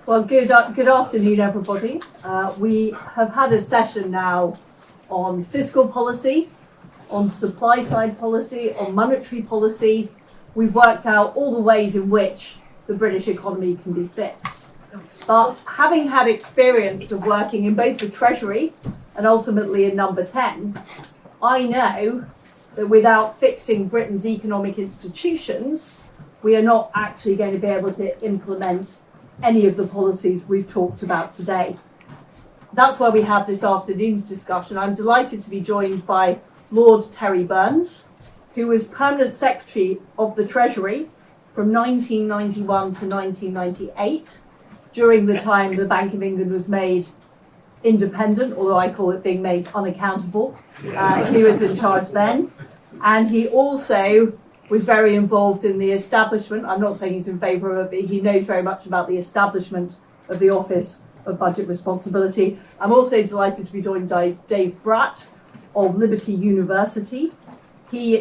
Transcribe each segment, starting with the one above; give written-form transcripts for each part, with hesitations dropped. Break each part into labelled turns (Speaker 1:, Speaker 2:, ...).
Speaker 1: Well, good afternoon, everybody. We have had a session now on fiscal policy, on supply side policy, on monetary policy. We've worked out all the ways in which the British economy can be fixed. But having had experience of working in both the Treasury and ultimately in Number 10, I know that without fixing Britain's economic institutions, we are not actually going to be able to implement any of the policies we've talked about today. That's why we have this afternoon's discussion. I'm delighted to be joined by Lord Terry Burns, who was Permanent Secretary of the Treasury from 1991 to 1998, during the time the Bank of England was made independent, although I call it being made unaccountable. He was in charge then. And he also was very involved in the establishment. I'm not saying he's in favour of it, but he knows very much about the establishment of the Office of Budget Responsibility. I'm also delighted to be joined by Dave Brat of Liberty University. He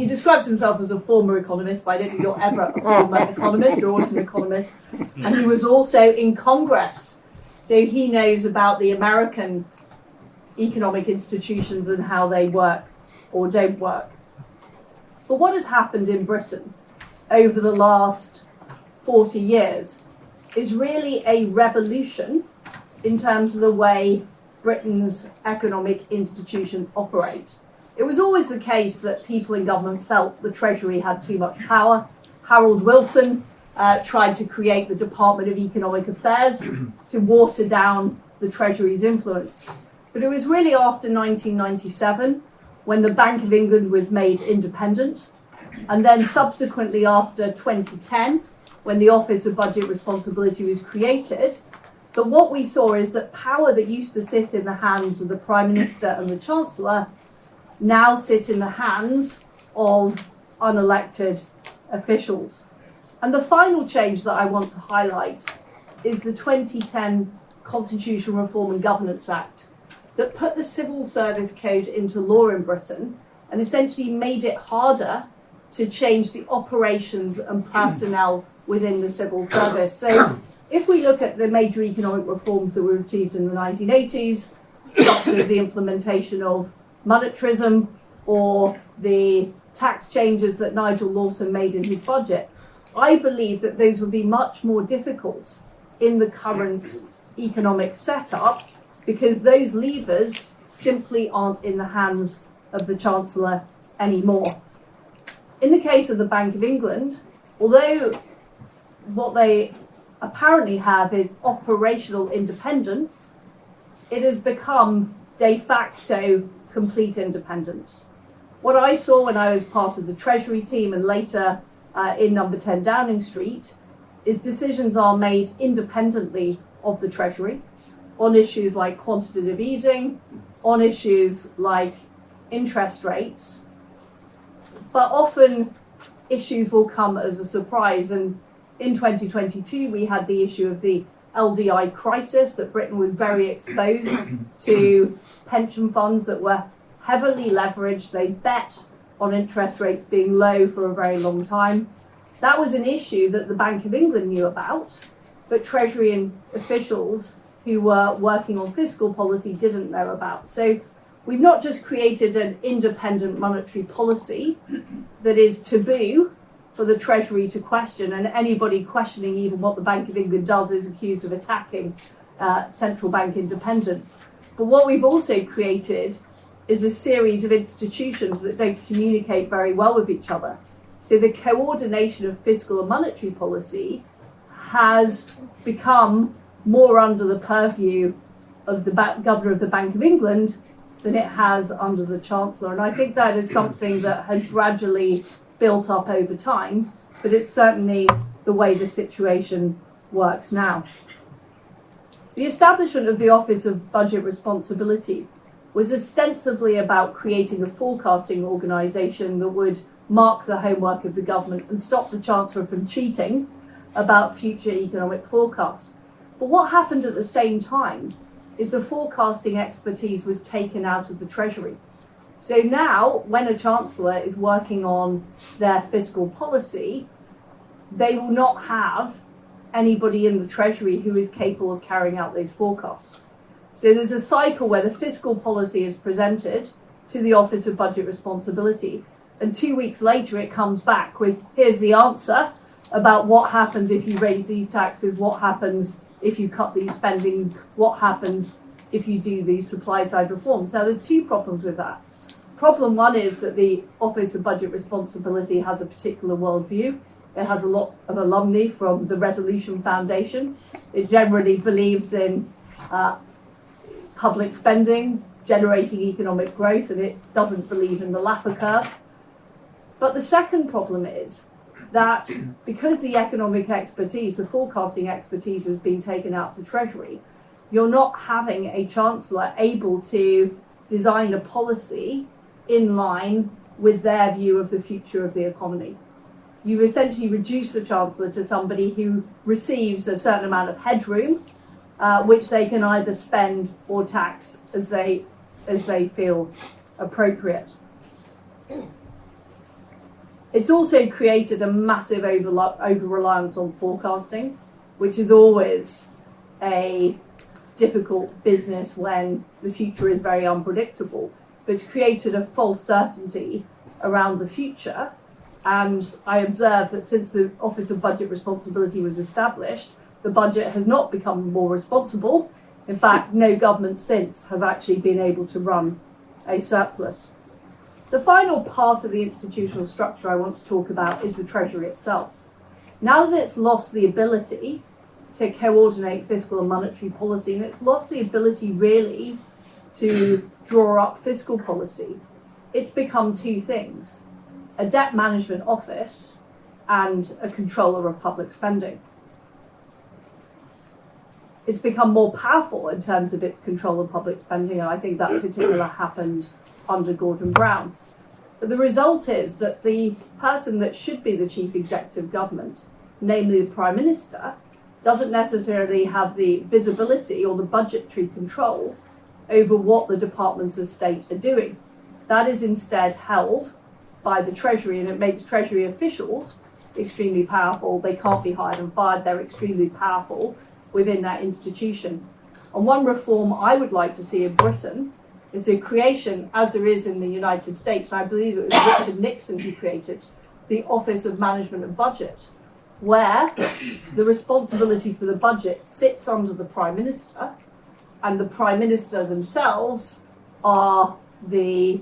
Speaker 1: describes himself as a former economist, but I don't think you're ever a former economist, you're always an economist. And he was also in Congress, so he knows about the American economic institutions and how they work or don't work. But what has happened in Britain over the last 40 years is really a revolution in terms of the way Britain's economic institutions operate. It was always the case that people in government felt the Treasury had too much power. Harold Wilson tried to create the Department of Economic Affairs to water down the Treasury's influence. But it was really after 1997 when the Bank of England was made independent, and then subsequently after 2010, when the Office of Budget Responsibility was created, that what we saw is that power that used to sit in the hands of the Prime Minister and the Chancellor now sit in the hands of unelected officials. And the final change that I want to highlight is the 2010 Constitutional Reform and Governance Act, that put the Civil Service Code into law in Britain and essentially made it harder to change the operations and personnel within the civil service. So if we look at the major economic reforms that were achieved in the 1980s, such as the implementation of monetarism or the tax changes that Nigel Lawson made in his budget, I believe that those would be much more difficult in the current economic setup, because those levers simply aren't in the hands of the Chancellor anymore. In the case of the Bank of England, although what they apparently have is operational independence, it has become de facto complete independence. What I saw when I was part of the Treasury team and later in Number 10 Downing Street is decisions are made independently of the Treasury on issues like quantitative easing, on issues like interest rates, but often issues will come as a surprise. And in 2022, we had the issue of the LDI crisis, that Britain was very exposed to pension funds that were heavily leveraged. They bet on interest rates being low for a very long time. That was an issue that the Bank of England knew about, but Treasury and officials who were working on fiscal policy didn't know about. So we've not just created an independent monetary policy that is taboo for the Treasury to question, and anybody questioning even what the Bank of England does is accused of attacking central bank independence. But what we've also created is a series of institutions that don't communicate very well with each other. So the coordination of fiscal and monetary policy has become more under the purview of the Governor of the Bank of England than it has under the Chancellor. And I think that is something that has gradually built up over time, but it's certainly the way the situation works now. The establishment of the Office of Budget Responsibility was ostensibly about creating a forecasting organisation that would mark the homework of the government and stop the Chancellor from cheating about future economic forecasts. But what happened at the same time is the forecasting expertise was taken out of the Treasury. So now, when a Chancellor is working on their fiscal policy, they will not have anybody in the Treasury who is capable of carrying out those forecasts. So there's a cycle where the fiscal policy is presented to the Office of Budget Responsibility, and 2 weeks later it comes back with, here's the answer about what happens if you raise these taxes, what happens if you cut these spending, what happens if you do these supply side reforms. Now there's two problems with that. Problem one is that the Office of Budget Responsibility has a particular worldview. It has a lot of alumni from the Resolution Foundation. It generally believes in public spending, generating economic growth, and it doesn't believe in the Laffer curve. But the second problem is that because the economic expertise, the forecasting expertise has been taken out to Treasury, you're not having a chancellor able to design a policy in line with their view of the future of the economy. You essentially reduce the chancellor to somebody who receives a certain amount of headroom, which they can either spend or tax as they feel appropriate. It's also created a massive over-reliance on forecasting, which is always a difficult business when the future is very unpredictable. But it's created a false certainty around the future. And I observe that since the Office of Budget Responsibility was established, the budget has not become more responsible. In fact, no government since has actually been able to run a surplus. The final part of the institutional structure I want to talk about is the Treasury itself. Now that it's lost the ability to coordinate fiscal and monetary policy, and it's lost the ability really to draw up fiscal policy, it's become two things: a debt management office and a controller of public spending. It's become more powerful in terms of its control of public spending, and I think that particular happened under Gordon Brown. But the result is that the person that should be the chief executive government, namely the Prime Minister, doesn't necessarily have the visibility or the budgetary control over what the departments of state are doing. That is instead held by the Treasury, and it makes Treasury officials extremely powerful. They can't be hired and fired. They're extremely powerful within that institution. And one reform I would like to see in Britain is the creation, as there is in the United States, I believe it was Richard Nixon who created the Office of Management and Budget, where the responsibility for the budget sits under the Prime Minister, and the Prime Minister themselves are the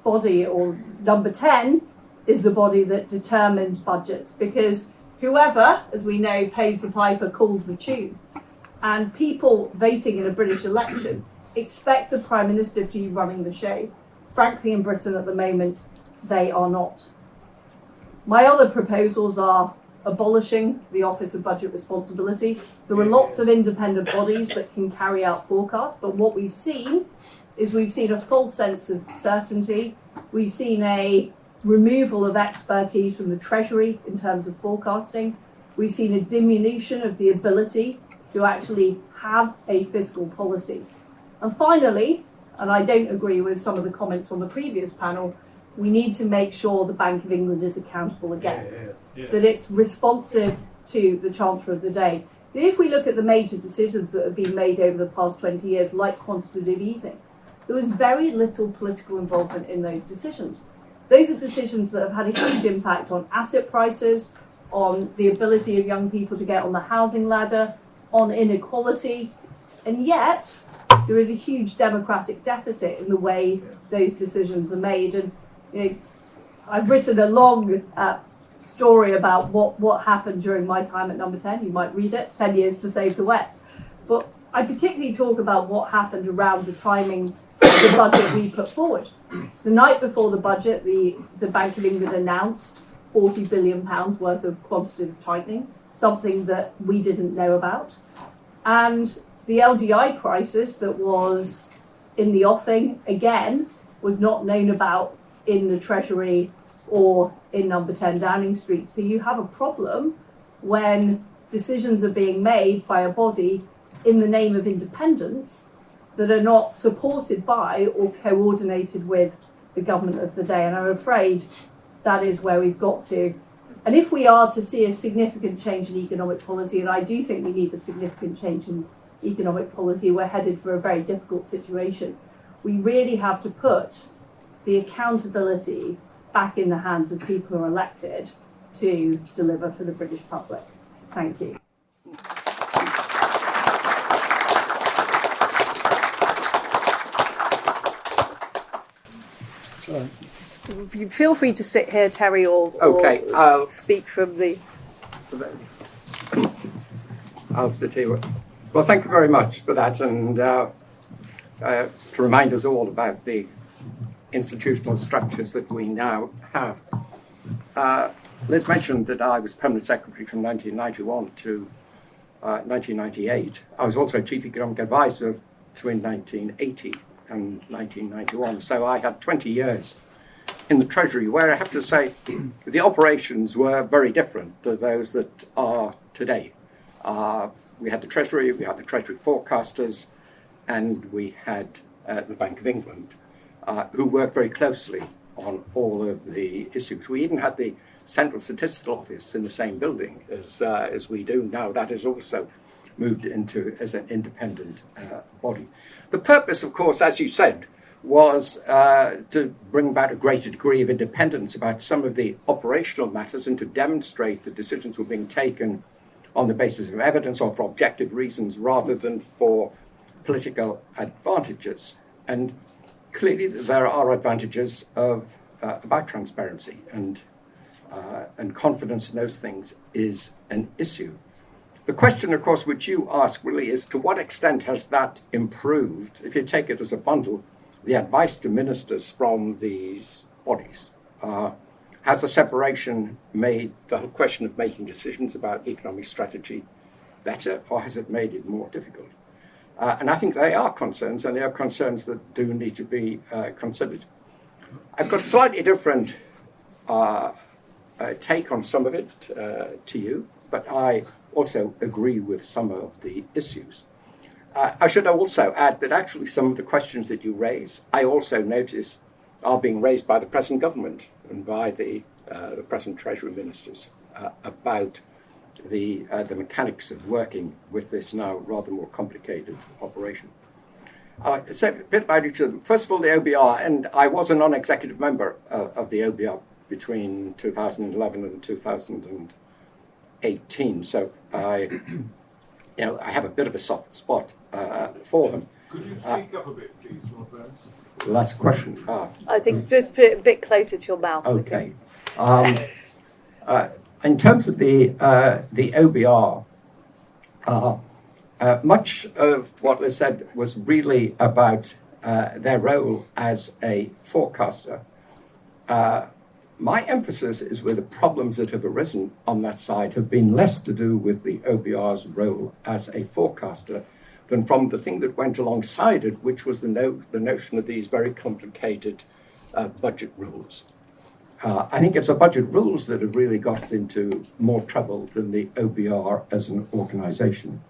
Speaker 1: body, or number 10 is the body that determines budgets, because whoever, as we know, pays the piper calls the tune. And people voting in a British election expect the Prime Minister to be running the show. Frankly, in Britain at the moment, they are not. My other proposals are abolishing the Office of Budget Responsibility. There are lots of independent bodies that can carry out forecasts, but what we've seen is a false sense of certainty. We've seen a removal of expertise from the Treasury in terms of forecasting. We've seen a diminution of the ability to actually have a fiscal policy. And finally, and I don't agree with some of the comments on the previous panel, we need to make sure the Bank of England is accountable again, that it's responsive to the Chancellor of the day. If we look at the major decisions that have been made over the past 20 years, like quantitative easing, there was very little political involvement in those decisions. Those are decisions that have had a huge impact on asset prices, on the ability of young people to get on the housing ladder, on inequality, and yet there is a huge democratic deficit in the way those decisions are made. And I've written a long story about what happened during my time at Number 10. You might read it, 10 Years to Save the West. But I particularly talk about what happened around the timing of the budget we put forward. The night before the budget, the Bank of England announced £40 billion worth of quantitative tightening, something that we didn't know about. And the LDI crisis that was in the offing, again, was not known about in the Treasury or in Number 10 Downing Street. So you have a problem when decisions are being made by a body in the name of independence that are not supported by or coordinated with the government of the day. And I'm afraid that is where we've got to And if we are to see a significant change in economic policy, and I do think we need a significant change in economic policy, we're headed for a very difficult situation. We really have to put the accountability back in the hands of people who are elected to deliver for the British public. Thank you.
Speaker 2: Sorry.
Speaker 1: You feel free to sit here, Terry, or speak from the...
Speaker 2: I'll sit here. Well, thank you very much for that, and to remind us all about the institutional structures that we now have. Liz mentioned that I was Permanent Secretary from 1991 to 1998. I was also Chief Economic Advisor between 1980 and 1991, so I had 20 years in the Treasury, where I have to say the operations were very different to those that are today. We had the Treasury, we had the Treasury forecasters, and we had the Bank of England, who worked very closely on all of the issues. We even had the Central Statistical Office in the same building as we do now. That is also moved into as an independent body. The purpose, of course, as you said, was to bring about a greater degree of independence about some of the operational matters and to demonstrate that decisions were being taken on the basis of evidence or for objective reasons rather than for political advantages. And clearly there are advantages about transparency, and confidence in those things is an issue. The question, of course, which you ask really is to what extent has that improved, if you take it as a bundle, the advice to ministers from these bodies? Has the separation made the whole question of making decisions about economic strategy better, or has it made it more difficult? And I think they are concerns, and they are concerns that do need to be considered. I've got a slightly different take on some of it to you, but I also agree with some of the issues. I should also add that actually some of the questions that you raise, I also notice are being raised by the present government and by the present Treasury ministers about the mechanics of working with this now rather more complicated operation. So a bit about each of them. First of all, the OBR, and I was a non-executive member of the OBR between 2011 and 2018, so I have a bit of a soft spot for them.
Speaker 3: Could you speak up a bit, please, Rob?
Speaker 2: Last question.
Speaker 1: I think just put it a bit closer to your mouth.
Speaker 2: Okay. In terms of the OBR, much of what was said was really about their role as a forecaster. My emphasis is where the problems that have arisen on that side have been less to do with the OBR's role as a forecaster than from the thing that went alongside it, which was the notion of these very complicated budget rules. I think it's the budget rules that have really got us into more trouble than the OBR as an organisation.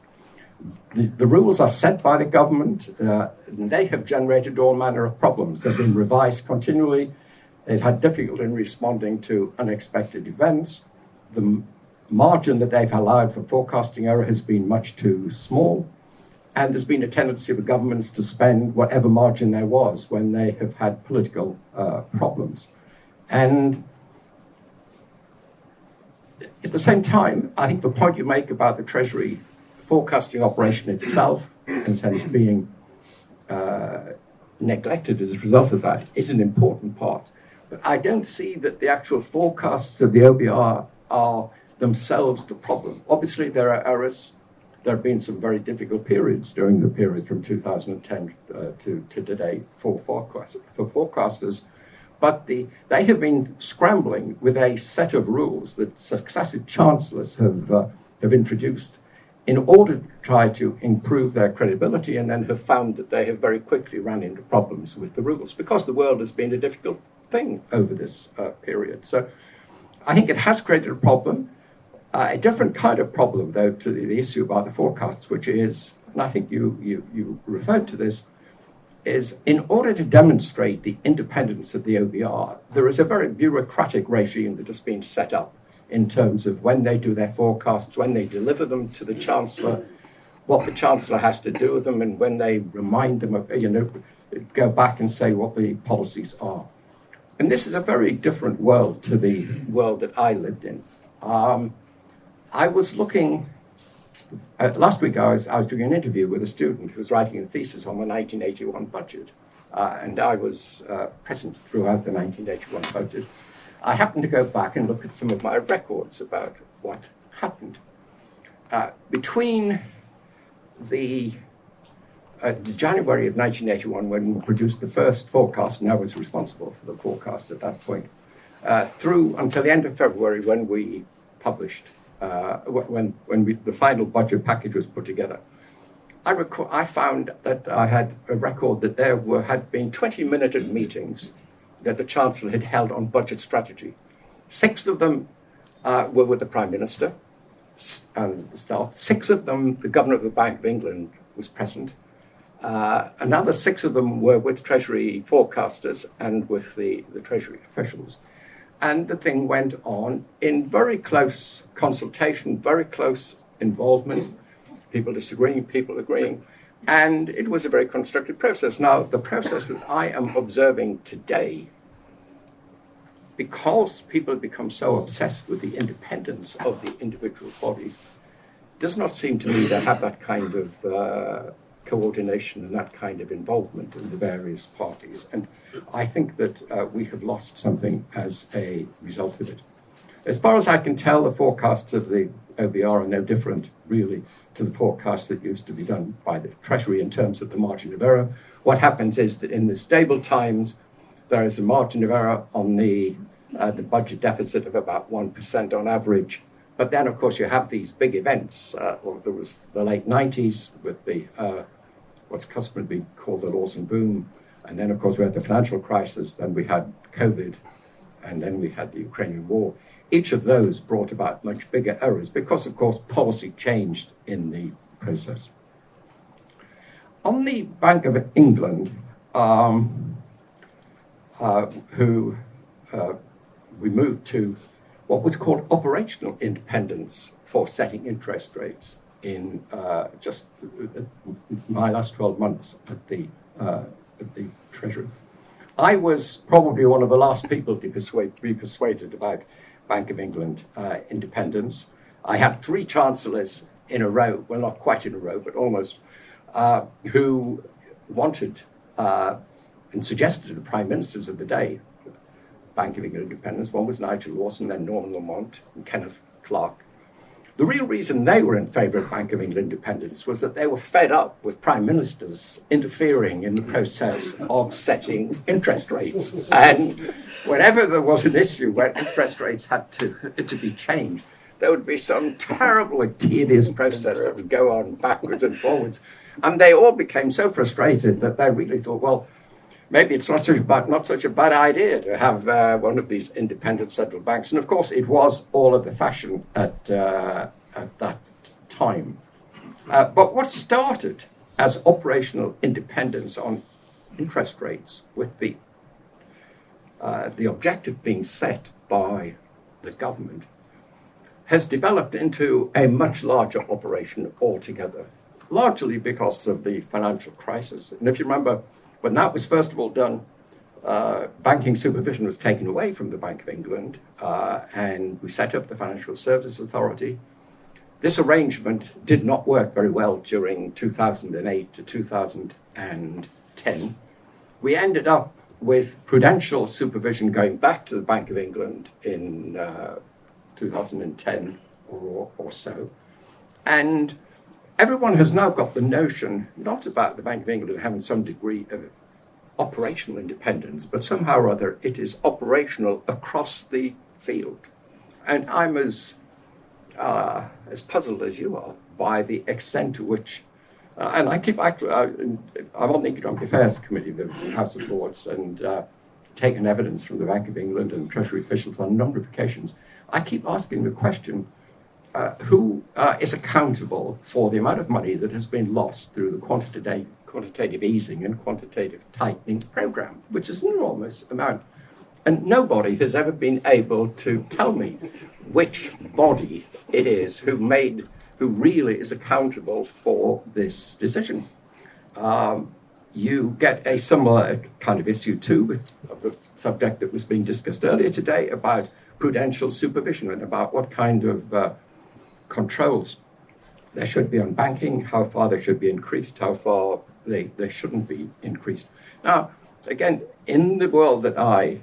Speaker 2: The rules are set by the government, and they have generated all manner of problems. They've been revised continually. They've had difficulty in responding to unexpected events. The margin that they've allowed for forecasting error has been much too small. And there's been a tendency for governments to spend whatever margin there was when they have had political problems. And at the same time, I think the point you make about the Treasury forecasting operation itself, in a sense, being neglected as a result of that, is an important part. But I don't see that the actual forecasts of the OBR are themselves the problem. Obviously, there are errors. There have been some very difficult periods during the period from 2010 to today for forecasters. But they have been scrambling with a set of rules that successive chancellors have introduced in order to try to improve their credibility, and then have found that they have very quickly run into problems with the rules because the world has been a difficult thing over this period. So I think it has created a problem, a different kind of problem, though, to the issue about the forecasts, which is, and I think you referred to this, is in order to demonstrate the independence of the OBR, there is a very bureaucratic regime that has been set up in terms of when they do their forecasts, when they deliver them to the Chancellor, what the Chancellor has to do with them, and when they remind them of, go back and say what the policies are. And this is a very different world to the world that I lived in. I was looking, last week I was doing an interview with a student who was writing a thesis on the 1981 budget. And I was present throughout the 1981 budget. I happened to go back and look at some of my records about what happened. Between the January of 1981, when we produced the first forecast, and I was responsible for the forecast at that point, through until the end of February, when we published, the final budget package was put together, I found that I had a record that there had been 20-minute meetings that the Chancellor had held on budget strategy. 6 of them were with the Prime Minister and the staff. 6 of them, the Governor of the Bank of England was present. Another 6 of them were with Treasury forecasters and with the Treasury officials. And the thing went on in very close consultation, very close involvement, people disagreeing, people agreeing, and it was a very constructive process. Now, the process that I am observing today, because people have become so obsessed with the independence of the individual bodies, does not seem to me to have that kind of coordination and that kind of involvement in the various parties. And I think that we have lost something as a result of it. As far as I can tell, the forecasts of the OBR are no different, really, to the forecasts that used to be done by the Treasury in terms of the margin of error. What happens is that in the stable times, there is a margin of error on the budget deficit of about 1% on average. But then, of course, you have these big events. There was the late 90s with the what's customarily called the Lawson boom. And then, of course, we had the financial crisis. Then we had COVID. And then we had the Ukrainian war. Each of those brought about much bigger errors because, of course, policy changed in the process. On the Bank of England, we moved to what was called operational independence for setting interest rates in just my last 12 months at the Treasury. I was probably one of the last people to be persuaded about Bank of England independence. I had 3 chancellors in a row, well, not quite in a row, but almost, who wanted and suggested to the prime ministers of the day Bank of England independence. One was Nigel Lawson, then Norman Lamont and Kenneth Clarke. The real reason they were in favour of Bank of England independence was that they were fed up with prime ministers interfering in the process of setting interest rates. And whenever there was an issue where interest rates had to be changed, there would be some terribly tedious process that would go on backwards and forwards. And they all became so frustrated that they really thought, well, maybe it's not such a bad idea to have one of these independent central banks. And of course, it was all of the fashion at that time. But what started as operational independence on interest rates, with the objective being set by the government, has developed into a much larger operation altogether, largely because of the financial crisis. And if you remember, when that was first of all done, banking supervision was taken away from the Bank of England, and we set up the Financial Services Authority. This arrangement did not work very well during 2008 to 2010. We ended up with prudential supervision going back to the Bank of England in 2010 or so. And everyone has now got the notion, not about the Bank of England having some degree of operational independence, but somehow or other it is operational across the field. And I'm as puzzled as you are by the extent to which, and I'm on the Economic Affairs Committee of the House of Lords and taken evidence from the Bank of England and Treasury officials on a number of occasions. I keep asking the question, who is accountable for the amount of money that has been lost through the quantitative easing and quantitative tightening program, which is an enormous amount. And nobody has ever been able to tell me which body it is who really is accountable for this decision. You get a similar kind of issue too with the subject that was being discussed earlier today about prudential supervision and about what kind of controls there should be on banking, how far they should be increased, how far they shouldn't be increased. Now, again, in the world that I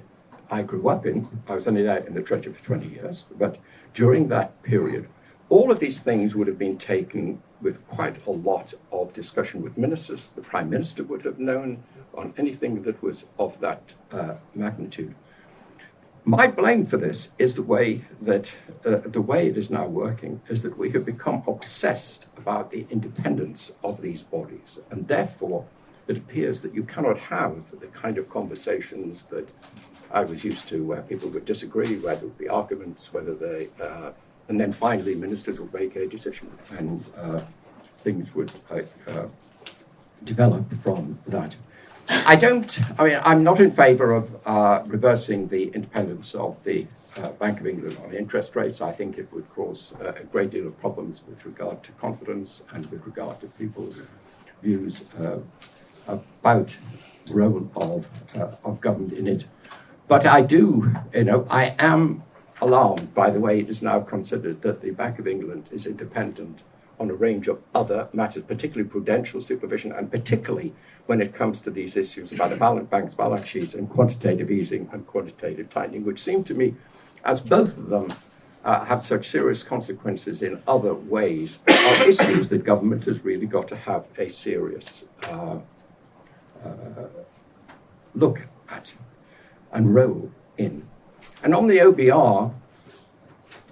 Speaker 2: grew up in, I was only there in the Treasury for 20 years, but during that period, all of these things would have been taken with quite a lot of discussion with ministers. The Prime Minister would have known on anything that was of that magnitude. My blame for this is the way that it is now working is that we have become obsessed about the independence of these bodies, and therefore it appears that you cannot have the kind of conversations that I was used to, where people would disagree, where there would be arguments, whether they, and then finally ministers would make a decision, and things would develop from that. I'm not in favour of reversing the independence of the Bank of England on interest rates. I think it would cause a great deal of problems with regard to confidence and with regard to people's views about the role of government in it. But I am alarmed by the way it is now considered that the Bank of England is independent on a range of other matters, particularly prudential supervision, and particularly when it comes to these issues about the bank's balance sheet and quantitative easing and quantitative tightening, which seem to me, as both of them have such serious consequences in other ways, are issues that government has really got to have a serious look at and role in. And on the OBR,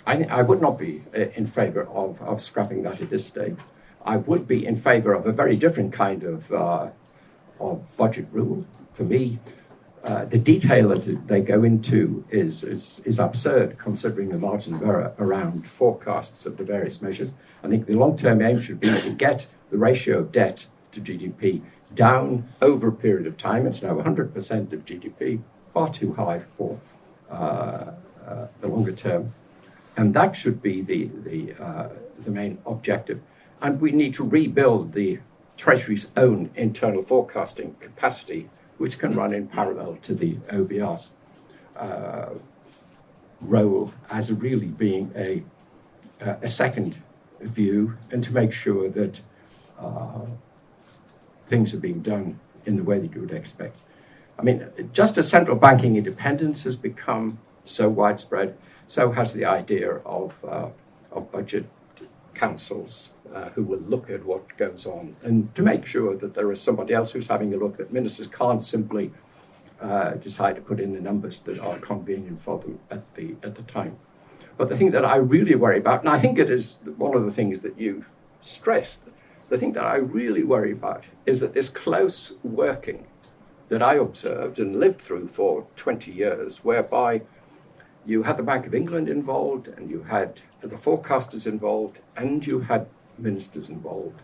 Speaker 2: I would not be in favour of scrapping that at this stage. I would be in favour of a very different kind of budget rule. For me, the detail that they go into is absurd, considering the margin of error around forecasts of the various measures. I think the long-term aim should be to get the ratio of debt to GDP down over a period of time. It's now 100% of GDP, far too high for the longer term. And that should be the main objective. And we need to rebuild the Treasury's own internal forecasting capacity, which can run in parallel to the OBR's role as really being a second view, and to make sure that things are being done in the way that you would expect. I mean, just as central banking independence has become so widespread, so has the idea of budget councils who will look at what goes on, and to make sure that there is somebody else who's having a look, that ministers can't simply decide to put in the numbers that are convenient for them at the time. But the thing that I really worry about, and I think it is one of the things that you stressed, the thing that I really worry about is that this close working that I observed and lived through for 20 years, whereby you had the Bank of England involved, and you had the forecasters involved, and you had ministers involved,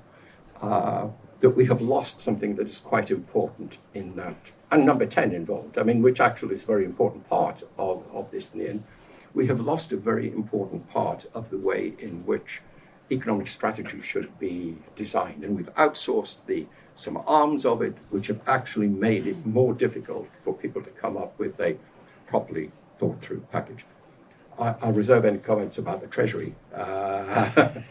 Speaker 2: that we have lost something that is quite important in that. And number 10 involved, I mean, which actually is a very important part of this in the end. We have lost a very important part of the way in which economic strategy should be designed. And we've outsourced some arms of it, which have actually made it more difficult for people to come up with a properly thought through package. I'll reserve any comments about the Treasury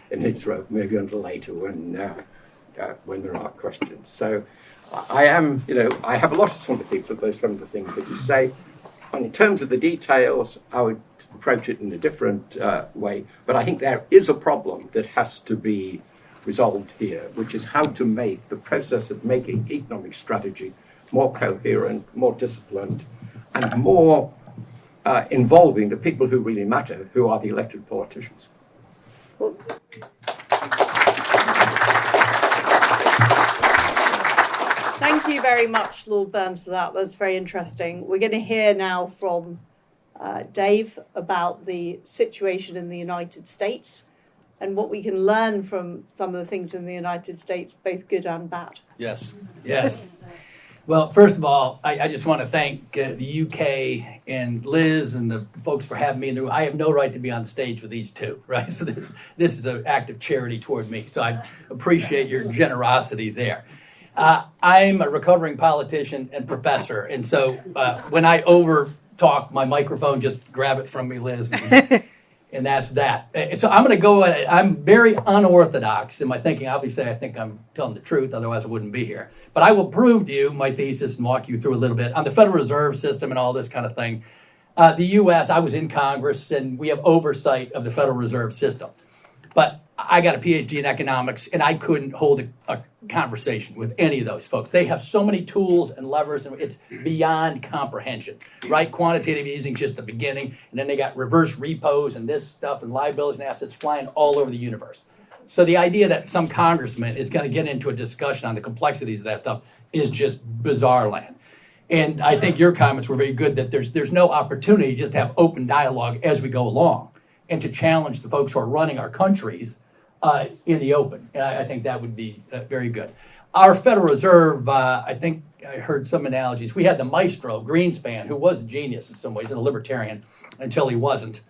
Speaker 2: in its role, maybe until later when there are questions. So I have a lot of sympathy for some of the things that you say. And in terms of the details, I would approach it in a different way. But I think there is a problem that has to be resolved here, which is how to make the process of making economic strategy more coherent, more disciplined, and more involving the people who really matter, who are the elected politicians.
Speaker 1: Thank you very much, Lord Burns, for that. That's very interesting. We're going to hear now from Dave about the situation in the United States and what we can learn from some of the things in the United States, both good and bad.
Speaker 4: Yes. Well, first of all, I just want to thank the UK and Liz and the folks for having me in the room. I have no right to be on the stage with these two, right? So this is an act of charity toward me. So I appreciate your generosity there. I'm a recovering politician and professor. And so when I over talk my microphone, just grab it from me, Liz. And that's that. So I'm going to go, I'm very unorthodox in my thinking. Obviously, I think I'm telling the truth, otherwise I wouldn't be here. But I will prove to you my thesis and walk you through a little bit on the Federal Reserve System and all this kind of thing. The U.S., I was in Congress, and we have oversight of the Federal Reserve System. But I got a PhD in economics, and I couldn't hold a conversation with any of those folks. They have so many tools and levers, and it's beyond comprehension, right? Quantitative easing is just the beginning, and then they got reverse repos and this stuff and liabilities and assets flying all over the universe. So the idea that some congressman is going to get into a discussion on the complexities of that stuff is just bizarre land. And I think your comments were very good that there's no opportunity just to have open dialogue as we go along and to challenge the folks who are running our countries in the open. And I think that would be very good. Our Federal Reserve, I think I heard some analogies. We had the maestro, Greenspan, who was a genius in some ways and a libertarian until he wasn't.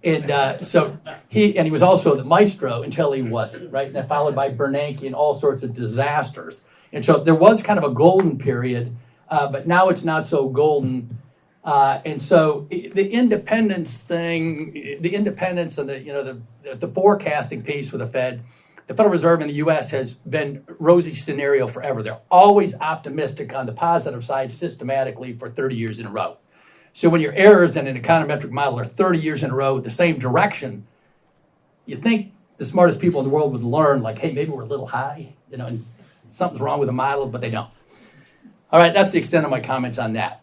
Speaker 4: And so he was also the maestro until he wasn't, right? And then followed by Bernanke and all sorts of disasters. And so there was kind of a golden period, but now it's not so golden. And so the independence thing, the independence and the forecasting piece with the Fed, the Federal Reserve in the U.S. has been rosy scenario forever. They're always optimistic on the positive side systematically for 30 years in a row. So when your errors in an econometric model are 30 years in a row with the same direction, you think the smartest people in the world would learn, like, hey, maybe we're a little high, and something's wrong with the model, but they don't. All right, that's the extent of my comments on that.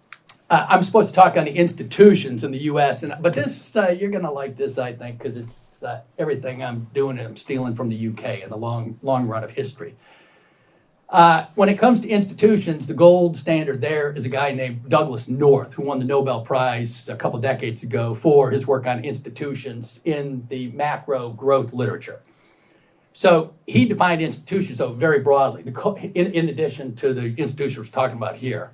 Speaker 4: I'm supposed to talk on the institutions in the U.S., but this you're going to like this, I think, because it's everything I'm doing and I'm stealing from the U.K. in the long run of history. When it comes to institutions, the gold standard there is a guy named Douglas North, who won the Nobel Prize a couple decades ago for his work on institutions in the macro growth literature. So he defined institutions very broadly, in addition to the institutions we're talking about here.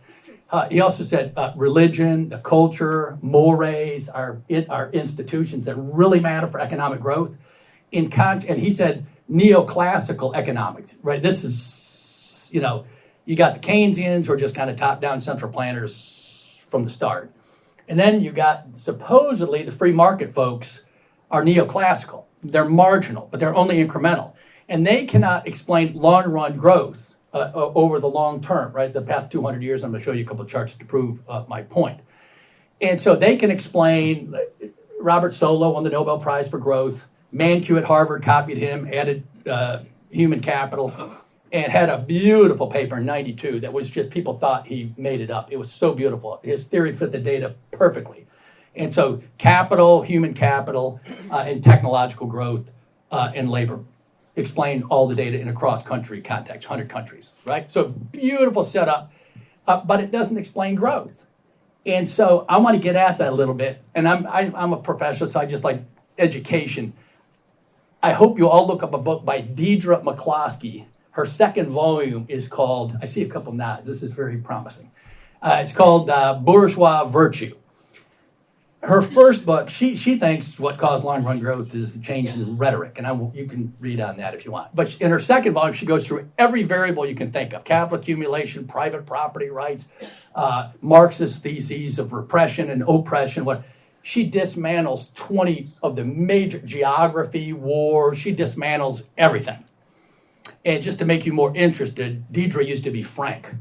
Speaker 4: He also said religion, the culture, mores are institutions that really matter for economic growth. And he said neoclassical economics, right? This is, you got the Keynesians who are just kind of top-down central planners from the start. And then you got supposedly the free market folks are neoclassical. They're marginal, but they're only incremental. And they cannot explain long-run growth over the long term, right? The past 200 years, I'm going to show you a couple of charts to prove my point. And so they can explain, Robert Solow won the Nobel Prize for Growth, Mankiw at Harvard copied him, added human capital, and had a beautiful paper in 92 that was just, people thought he made it up. It was so beautiful. His theory fit the data perfectly. And so capital, human capital, and technological growth and labor explain all the data in a cross-country context, 100 countries, right? So beautiful setup, but it doesn't explain growth. And so I want to get at that a little bit. And I'm a professor, so I just like education. I hope you all look up a book by Deidre McCloskey. Her second volume is called, I see a couple nods, this is very promising. It's called Bourgeois Virtue. Her first book, she thinks what caused long-run growth is the change in rhetoric, and you can read on that if you want. But in her second volume, she goes through every variable you can think of: capital accumulation, private property rights, Marxist theses of repression and oppression. She dismantles 20 of the major geography, war. She dismantles everything. And just to make you more interested, Deidre used to be Frank,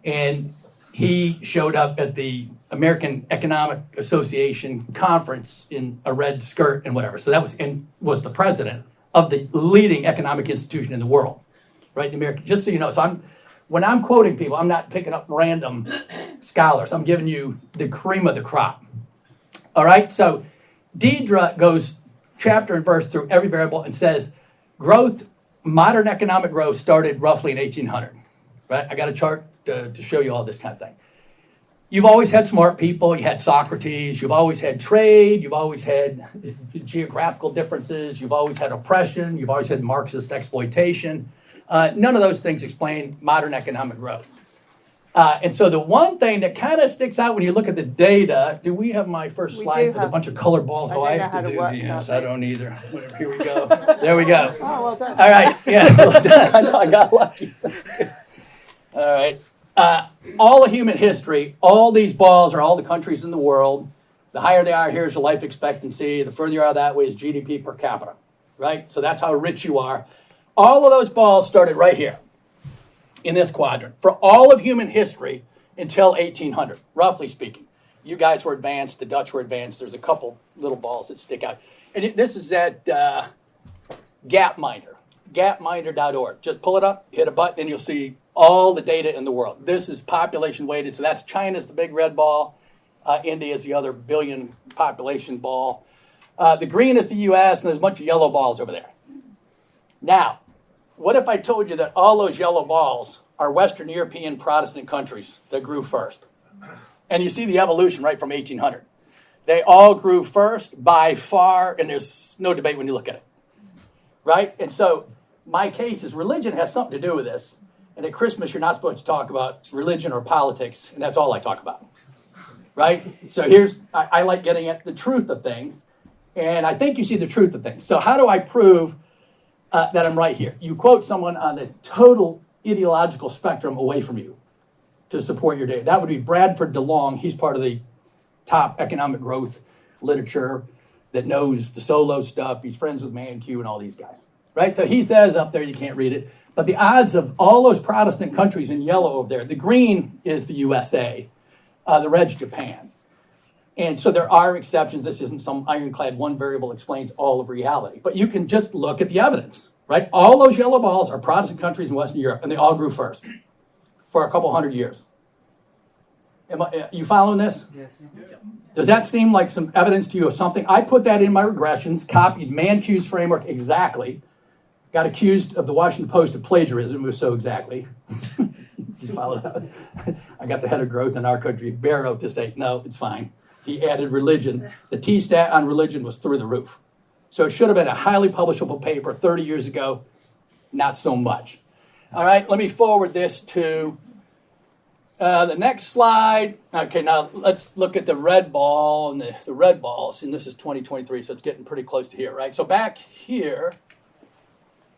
Speaker 4: and he showed up at the American Economic Association conference in a red skirt and whatever. So that was the president of the leading economic institution in the world, right? The American. Just so you know, when I'm quoting people, I'm not picking up random scholars. I'm giving you the cream of the crop. All right. So Deidre goes chapter and verse through every variable and says growth, modern economic growth started roughly in 1800. Right. I got a chart to show you all this kind of thing. You've always had smart people. You had Socrates. You've always had trade. You've always had geographical differences. You've always had oppression. You've always had Marxist exploitation. None of those things explain modern economic growth. And so the one thing that kind of sticks out when you look at the data, do we have my first
Speaker 5: We
Speaker 4: slide
Speaker 5: do
Speaker 4: with a
Speaker 5: have-
Speaker 4: bunch of colored balls?
Speaker 5: I
Speaker 4: Oh,
Speaker 5: don't
Speaker 4: I
Speaker 5: know
Speaker 4: have
Speaker 5: how
Speaker 4: to
Speaker 5: to
Speaker 4: do
Speaker 5: work
Speaker 4: yes,
Speaker 5: that.
Speaker 4: I don't either. Whatever, here we go. There we go.
Speaker 5: Oh, well done.
Speaker 4: All right, yeah, well done. I know, I got lucky. That's good. All right. All of human history, all these balls are all the countries in the world. The higher they are, here's your life expectancy. The further you are that way is GDP per capita, right? So that's how rich you are. All of those balls started right here in this quadrant for all of human history until 1800, roughly speaking. You guys were advanced. The Dutch were advanced. There's a couple little balls that stick out. And this is at Gapminder, gapminder.org. Just pull it up, hit a button, and you'll see all the data in the world. This is population weighted. So that's China's the big red ball. India is the other billion population ball. The green is the U.S., and there's a bunch of yellow balls over there. Now, what if I told you that all those yellow balls are Western European Protestant countries that grew first? And you see the evolution right from 1800. They all grew first by far, and there's no debate when you look at it, right? And so my case is religion has something to do with this. And at Christmas, you're not supposed to talk about religion or politics, and that's all I talk about, right? So I like getting at the truth of things, and I think you see the truth of things. So how do I prove that I'm right here? You quote someone on the total ideological spectrum away from you to support your data. That would be Bradford DeLong. He's part of the top economic growth literature that knows the solo stuff. He's friends with Mankiw and all these guys, right? So he says up there, you can't read it, but the odds of all those Protestant countries in yellow over there, the green is the USA, the red's Japan. And so there are exceptions. This isn't some ironclad one variable explains all of reality. But you can just look at the evidence, right? All those yellow balls are Protestant countries in Western Europe, and they all grew first for a couple hundred years. You following this?
Speaker 6: Yes.
Speaker 4: Does that seem like some evidence to you of something? I put that in my regressions, copied Mankiw's framework exactly, got accused of the Washington Post of plagiarism. It was so exactly. You follow that? I got the head of growth in our country, Barrow, to say, no, it's fine. He added religion. The T-stat on religion was through the roof. So it should have been a highly publishable paper 30 years ago. Not so much. All right, let me forward this to the next slide. Okay, now let's look at the red ball and the red balls. And this is 2023, so it's getting pretty close to here, right? So back here,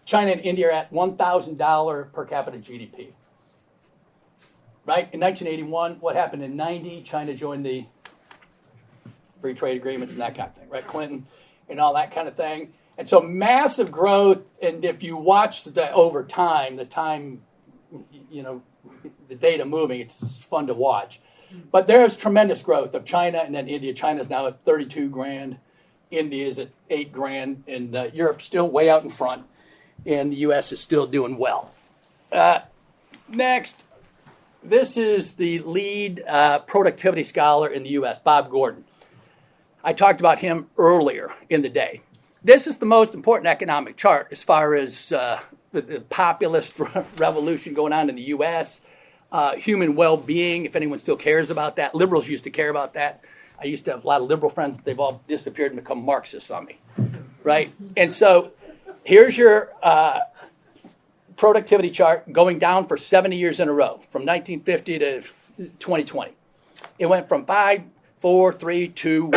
Speaker 4: China and India are at $1,000 per capita GDP. Right? In 1981, what happened in 90? China joined the free trade agreements and that kind of thing, right? Clinton and all that kind of thing. And so massive growth, and if you watch over time, the data moving, it's fun to watch. But there's tremendous growth of China and then India. China's now at 32 grand. India is at 8 grand. And Europe's still way out in front. And the U.S. is still doing well. Next, this is the lead productivity scholar in the U.S., Bob Gordon. I talked about him earlier in the day. This is the most important economic chart as far as the populist revolution going on in the U.S., human well-being, if anyone still cares about that. Liberals used to care about that. I used to have a lot of liberal friends. They've all disappeared and become Marxists on me, right? And so here's your productivity chart going down for 70 years in a row, from 1950 to 2020. It went from 5, 4, 3, 2, 1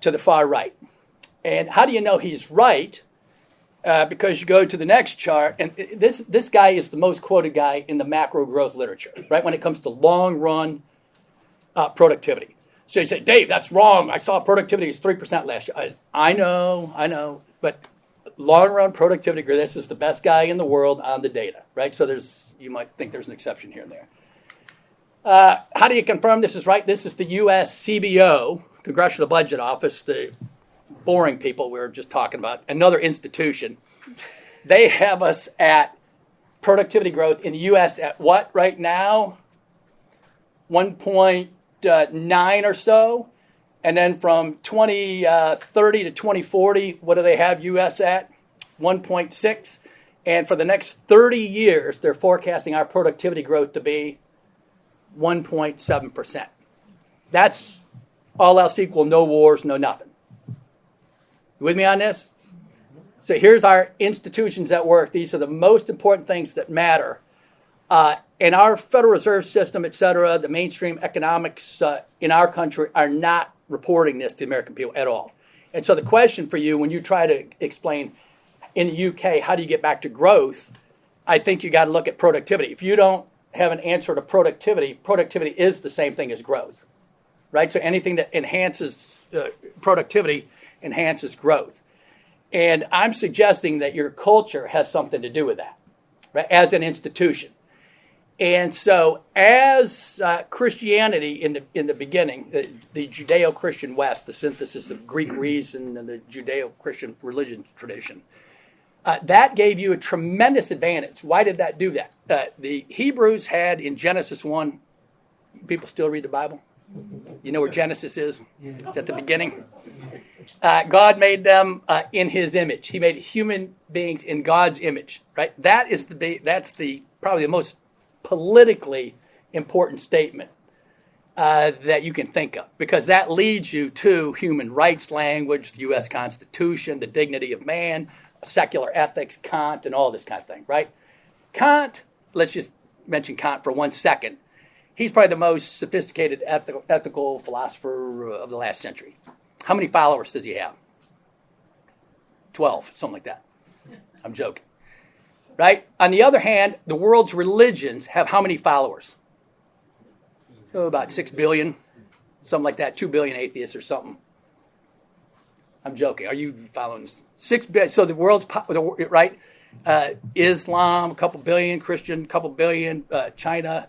Speaker 4: to the far right. And how do you know he's right? Because you go to the next chart, and this guy is the most quoted guy in the macro growth literature, right? When it comes to long run productivity. So you say, Dave, that's wrong. I saw productivity is 3% last year. I know, but long run productivity, this is the best guy in the world on the data, right? So you might think there's an exception here and there. How do you confirm this is right? This is the U.S. CBO, Congressional Budget Office, the boring people we were just talking about, another institution. They have us at productivity growth in the U.S. at what right now? 1.9 or so. And then from 2030 to 2040, what do they have U.S. at? 1.6. And for the next 30 years, they're forecasting our productivity growth to be 1.7%. That's all else equal, no wars, no nothing. You with me on this? So here's our institutions at work. These are the most important things that matter And our Federal Reserve System, et cetera, the mainstream economics in our country are not reporting this to the American people at all. And so the question for you, when you try to explain in the UK, how do you get back to growth? I think you got to look at productivity. If you don't have an answer to productivity, productivity is the same thing as growth, right? So anything that enhances productivity enhances growth. And I'm suggesting that your culture has something to do with that, right, as an institution. And so as Christianity in the beginning, the Judeo-Christian West, the synthesis of Greek reason and the Judeo-Christian religion tradition, that gave you a tremendous advantage. Why did that do that? The Hebrews had in Genesis 1, people still read the Bible? You know where Genesis is? It's at the beginning. God made them in his image. He made human beings in God's image, right? That's probably the most politically important statement that you can think of, because that leads you to human rights language, the U.S. Constitution, the dignity of man, secular ethics, Kant, and all this kind of thing, right? Kant, let's just mention Kant for 1 second. He's probably the most sophisticated ethical philosopher of the last century. How many followers does he have? 12, something like that. I'm joking. Right? On the other hand, the world's religions have how many followers? Oh, about 6 billion, something like that, 2 billion atheists or something. I'm joking. Are you following this? 6 billion. So the world's, right? Islam, a couple billion, Christian, a couple billion, China,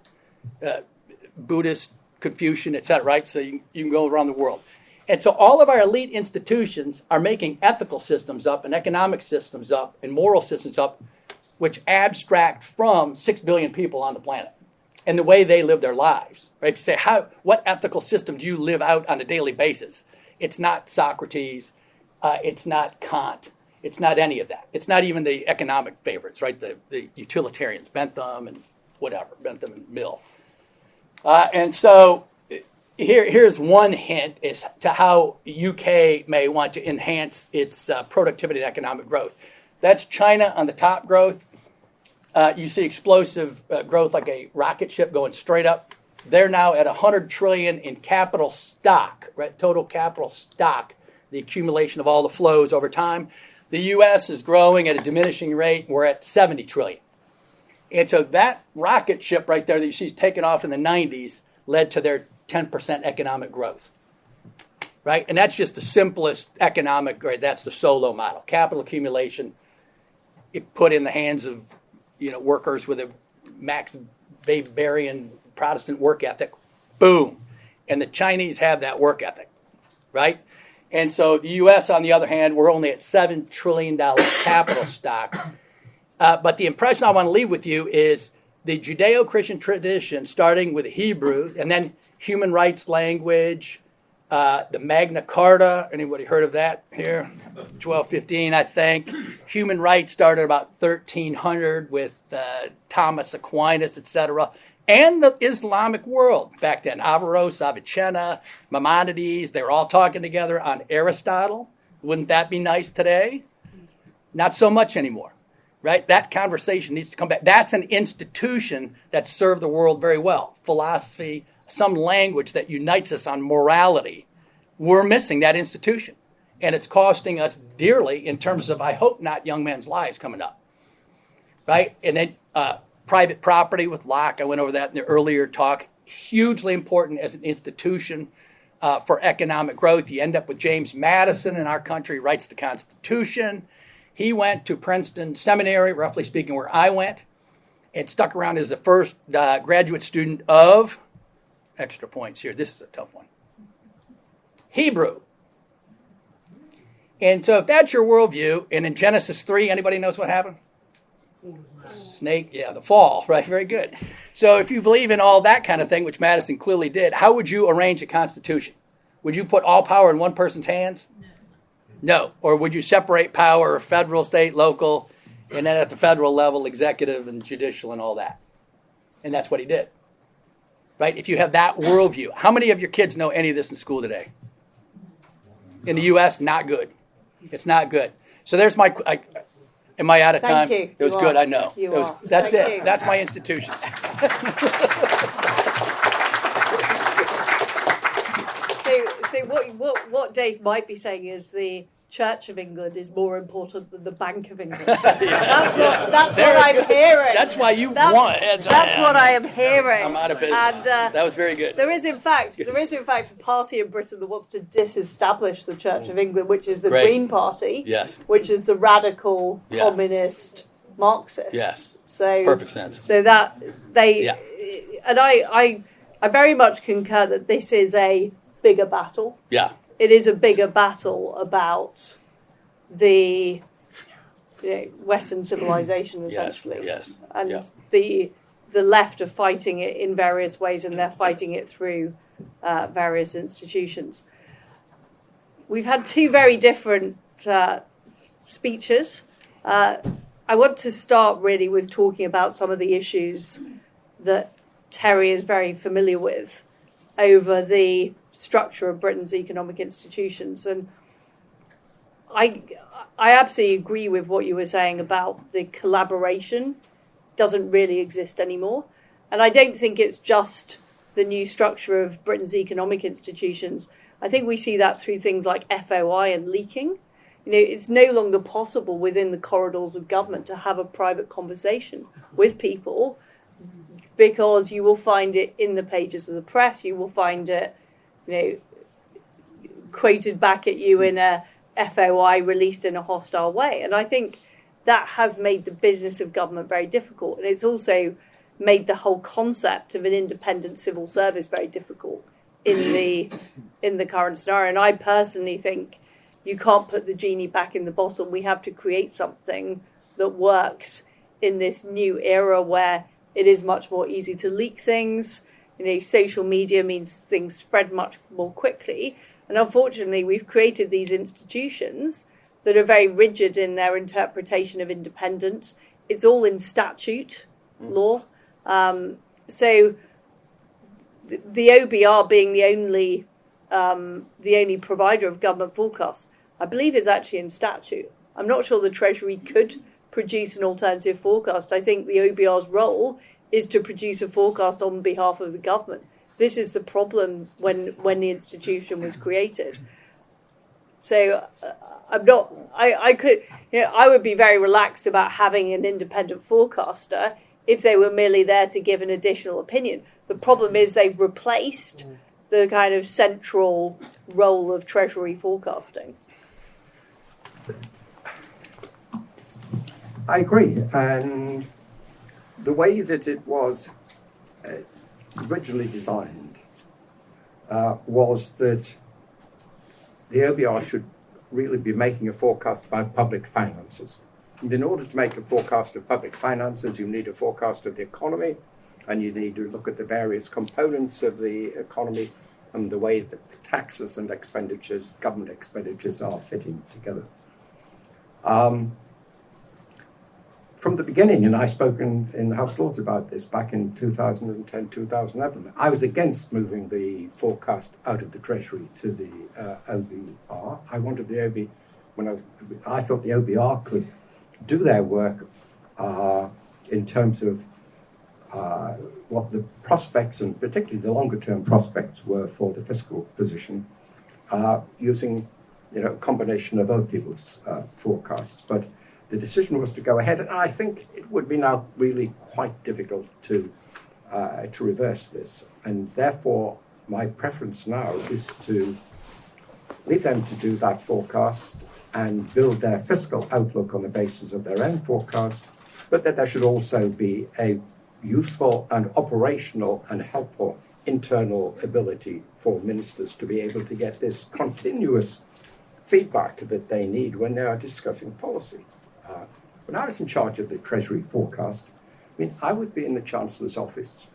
Speaker 4: Buddhist, Confucian, etc., right? So you can go around the world. And so all of our elite institutions are making ethical systems up and economic systems up and moral systems up, which abstract from 6 billion people on the planet and the way they live their lives. Right? If you say, what ethical system do you live out on a daily basis? It's not Socrates. It's not Kant. It's not any of that. It's not even the economic favorites, right? The utilitarians, Bentham and whatever, Bentham and Mill. And so here's one hint as to how UK may want to enhance its productivity and economic growth. That's China on the top growth. You see explosive growth like a rocket ship going straight up. They're now at 100 trillion in capital stock, right? Total capital stock, the accumulation of all the flows over time. The U.S. is growing at a diminishing rate. We're at 70 trillion. And so that rocket ship right there that you see is taking off in the 90s led to their 10% economic growth, right? And that's just the simplest economic, right? That's the solo model. Capital accumulation, it put in the hands of, workers with a Max Weberian Protestant work ethic, boom. And the Chinese have that work ethic, right? And so the U.S., on the other hand, we're only at $7 trillion capital stock. But the impression I want to leave with you is the Judeo-Christian tradition, starting with Hebrew, and then human rights language, the Magna Carta. Anybody heard of that here? 1215, I think. Human rights started about 1300 with Thomas Aquinas, etc. And the Islamic world back then. Averroes, Avicenna, Maimonides, they were all talking together on Aristotle. Wouldn't that be nice today? Not so much anymore. Right? That conversation needs to come back. That's an institution that served the world very well. Philosophy, some language that unites us on morality. We're missing that institution. And it's costing us dearly in terms of, I hope not, young men's lives coming up. Right? And then private property with Locke, I went over that in the earlier talk. Hugely important as an institution for economic growth. You end up with James Madison in our country, writes the Constitution. He went to Princeton Seminary, roughly speaking, where I went, and stuck around as the first graduate student of, extra points here, this is a tough one, Hebrew. And so if that's your worldview, and in Genesis 3, anybody knows what happened? Snake, yeah, the fall, right? Very good. So if you believe in all that kind of thing, which Madison clearly did, how would you arrange a constitution? Would you put all power in one person's hands? No. Or would you separate power, federal, state, local, and then at the federal level, executive and judicial and all that? And that's what he did. Right? If you have that worldview. How many of your kids know any of this in school today? In the U.S., not good. It's not good. So there's my, Am I out of
Speaker 1: Thank
Speaker 4: time?
Speaker 1: you.
Speaker 4: It was
Speaker 1: You
Speaker 4: good,
Speaker 1: are.
Speaker 4: I know.
Speaker 1: You
Speaker 4: It was,
Speaker 1: are.
Speaker 4: that's
Speaker 1: Thank
Speaker 4: it.
Speaker 1: you.
Speaker 4: That's my institutions.
Speaker 5: So what Dave might be saying is the Church of England is more important than the Bank of England. That's what I'm hearing.
Speaker 4: That's why you
Speaker 5: That's-
Speaker 4: won.
Speaker 5: That's what I am hearing.
Speaker 4: I'm out of business.
Speaker 5: And
Speaker 4: That was very good.
Speaker 5: there is in fact a party in Britain that wants to disestablish the Church of England, which is the
Speaker 4: Great.
Speaker 5: Green Party,
Speaker 4: Yes.
Speaker 5: which is the radical
Speaker 4: Yeah.
Speaker 5: communist Marxist.
Speaker 4: Yes.
Speaker 5: So
Speaker 4: Perfect sense.
Speaker 5: So that they
Speaker 4: Yeah.
Speaker 5: and I very much concur that this is a bigger battle.
Speaker 4: Yeah.
Speaker 5: It is a bigger battle about the Western civilization, essentially.
Speaker 4: Yes.
Speaker 5: And
Speaker 4: Yeah.
Speaker 5: the left are fighting it in various ways, and they're fighting it through various institutions. We've had two very different speeches. I want to start really with talking about some of the issues that Terry is very familiar with over the structure of Britain's economic institutions. And I absolutely agree with what you were saying about the collaboration doesn't really exist anymore. And I don't think it's just the new structure of Britain's economic institutions. I think we see that through things like FOI and leaking. It's no longer possible within the corridors of government to have a private conversation with people, because you will find it in the pages of the press. You will find it, quoted back at you in a FOI released in a hostile way. And I think that has made the business of government very difficult. And it's also made the whole concept of an independent civil service very difficult in the current scenario. And I personally think you can't put the genie back in the bottle. We have to create something that works in this new era where it is much more easy to leak things. Social media means things spread much more quickly. And unfortunately, we've created these institutions that are very rigid in their interpretation of independence. It's all in statute law. So the OBR being the only provider of government forecasts, I believe is actually in statute. I'm not sure the Treasury could produce an alternative forecast. I think the OBR's role is to produce a forecast on behalf of the government. This is the problem when the institution was created. So I would be very relaxed about having an independent forecaster if they were merely there to give an additional opinion. The problem is they've replaced the kind of central role of Treasury forecasting.
Speaker 2: I agree, and the way that it was originally designed was that the OBR should really be making a forecast about public finances. And in order to make a forecast of public finances, you need a forecast of the economy, and you need to look at the various components of the economy and the way that taxes and expenditures, government expenditures, are fitting together. From the beginning, and I spoke in the House of Lords about this back in 2010, 2011, I was against moving the forecast out of the Treasury to the OBR. I wanted the I thought the OBR could do their work in terms of what the prospects, and particularly the longer-term prospects, were for the fiscal position, using a combination of other people's forecasts. But the decision was to go ahead, and I think it would be now really quite difficult to reverse this. And therefore, my preference now is to leave them to do that forecast and build their fiscal outlook on the basis of their own forecast, but that there should also be a useful and operational and helpful internal ability for ministers to be able to get this continuous feedback that they need when they are discussing policy. When I was in charge of the Treasury forecast, I would be in the Chancellor's office,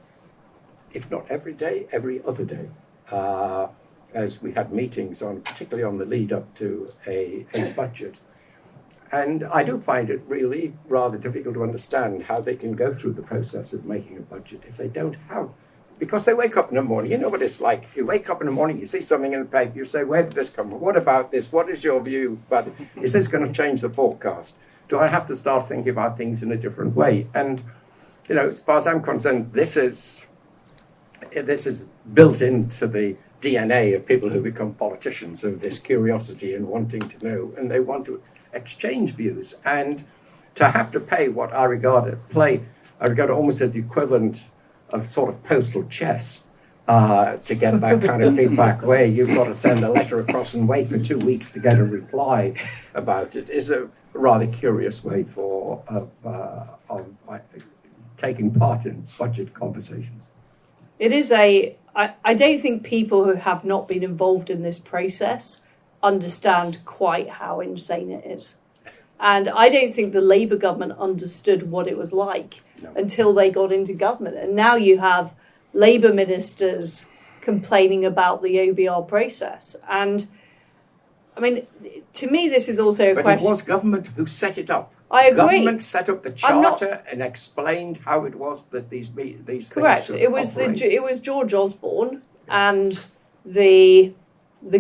Speaker 2: if not every day, every other day, as we had meetings particularly on the lead up to a budget. And I do find it really rather difficult to understand how they can go through the process of making a budget if they don't have, because they wake up in the morning, you know what it's like, you wake up in the morning, you see something in the paper, you say, where did this come from? What about this? What is your view? But is this going to change the forecast? do I have to start thinking about things in a different way? And, you know, as far as I'm concerned, this is built into the DNA of people who become politicians, of this curiosity and wanting to know, and they want to exchange views. And to have to pay what I regard almost as the equivalent of sort of postal chess to get that kind of feedback, where you've got to send a letter across and wait for 2 weeks to get a reply about it, is a rather curious way of taking part in budget conversations.
Speaker 5: It is I don't think people who have not been involved in this process understand quite how insane it is. And I don't think the Labour government understood what it was like until they got into government. And now you have Labour ministers complaining about the OBR process. And, I mean, to me, this is also a question.
Speaker 2: But it was government who set it up.
Speaker 5: I agree.
Speaker 2: Government set up the charter and explained how it was that these things
Speaker 5: correct.
Speaker 2: should
Speaker 5: It was
Speaker 2: operate.
Speaker 5: it was George Osborne and the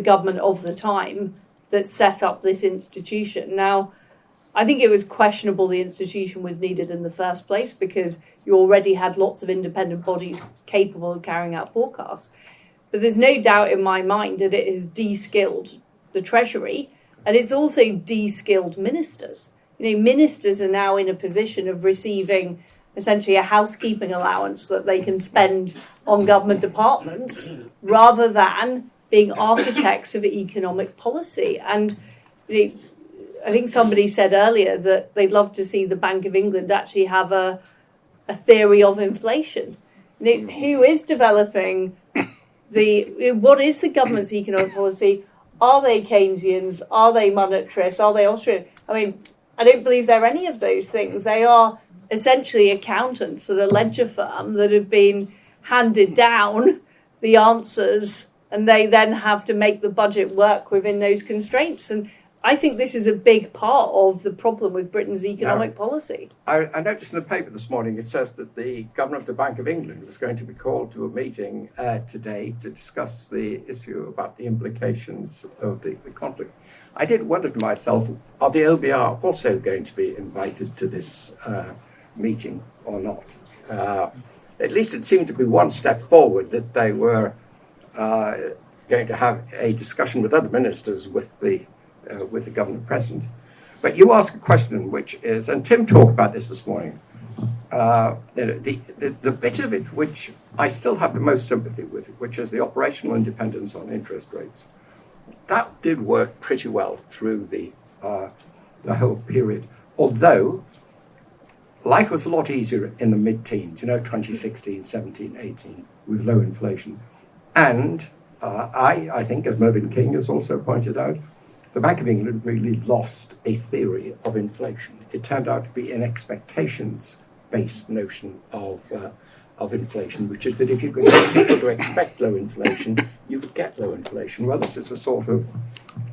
Speaker 5: government of the time that set up this institution. Now, I think it was questionable the institution was needed in the first place, because you already had lots of independent bodies capable of carrying out forecasts. But there's no doubt in my mind that it has de-skilled the Treasury, and it's also de-skilled ministers. You know, ministers are now in a position of receiving essentially a housekeeping allowance that they can spend on government departments rather than being architects of economic policy. And you know, I think somebody said earlier that they'd love to see the Bank of England actually have a theory of inflation. You know, who is developing what is the government's economic policy? Are they Keynesians? Are they monetarists? Are they Austrian? I mean, I don't believe they're any of those things. They are essentially accountants at a ledger firm that have been handed down the answers, and they then have to make the budget work within those constraints. And I think this is a big part of the problem with Britain's economic policy.
Speaker 2: I noticed in the paper this morning it says that the governor of the Bank of England was going to be called to a meeting today to discuss the issue about the implications of the conflict. I did wonder to myself, are the OBR also going to be invited to this meeting or not? At least it seemed to be one step forward that they were going to have a discussion with other ministers with the governor present. But you ask a question which is, and Tim talked about this morning, the bit of it which I still have the most sympathy with, which is the operational independence on interest rates. That did work pretty well through the whole period, although life was a lot easier in the mid-teens, 2016, 17, 18, with low inflation. And I think, as Mervyn King has also pointed out, the Bank of England really lost a theory of inflation. It turned out to be an expectations-based notion of inflation, which is that if you could get people to expect low inflation, you could get low inflation. Well, this is a sort of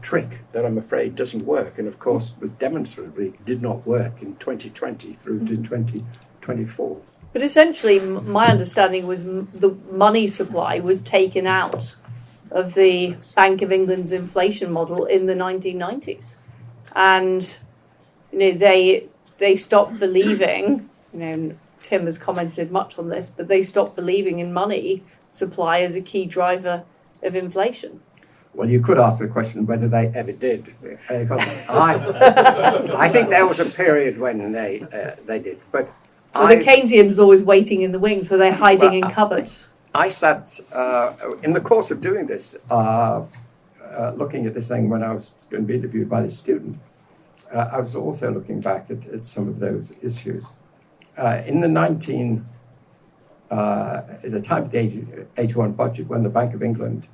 Speaker 2: trick that I'm afraid doesn't work, and of course was demonstrably did not work in 2020 through to 2024.
Speaker 5: But essentially, my understanding was the money supply was taken out of the Bank of England's inflation model in the 1990s, and they stopped believing. Tim has commented much on this, but they stopped believing in money supply as a key driver of inflation.
Speaker 2: Well, you could ask the question whether they ever did, because I think there was a period when they did. But
Speaker 5: the Keynesians always waiting in the wings, were they hiding in cupboards?
Speaker 2: I sat in the course of doing this, looking at this thing when I was going to be interviewed by this student. I was also looking back at some of those issues. In the at the time of the 81 budget, when the Bank of England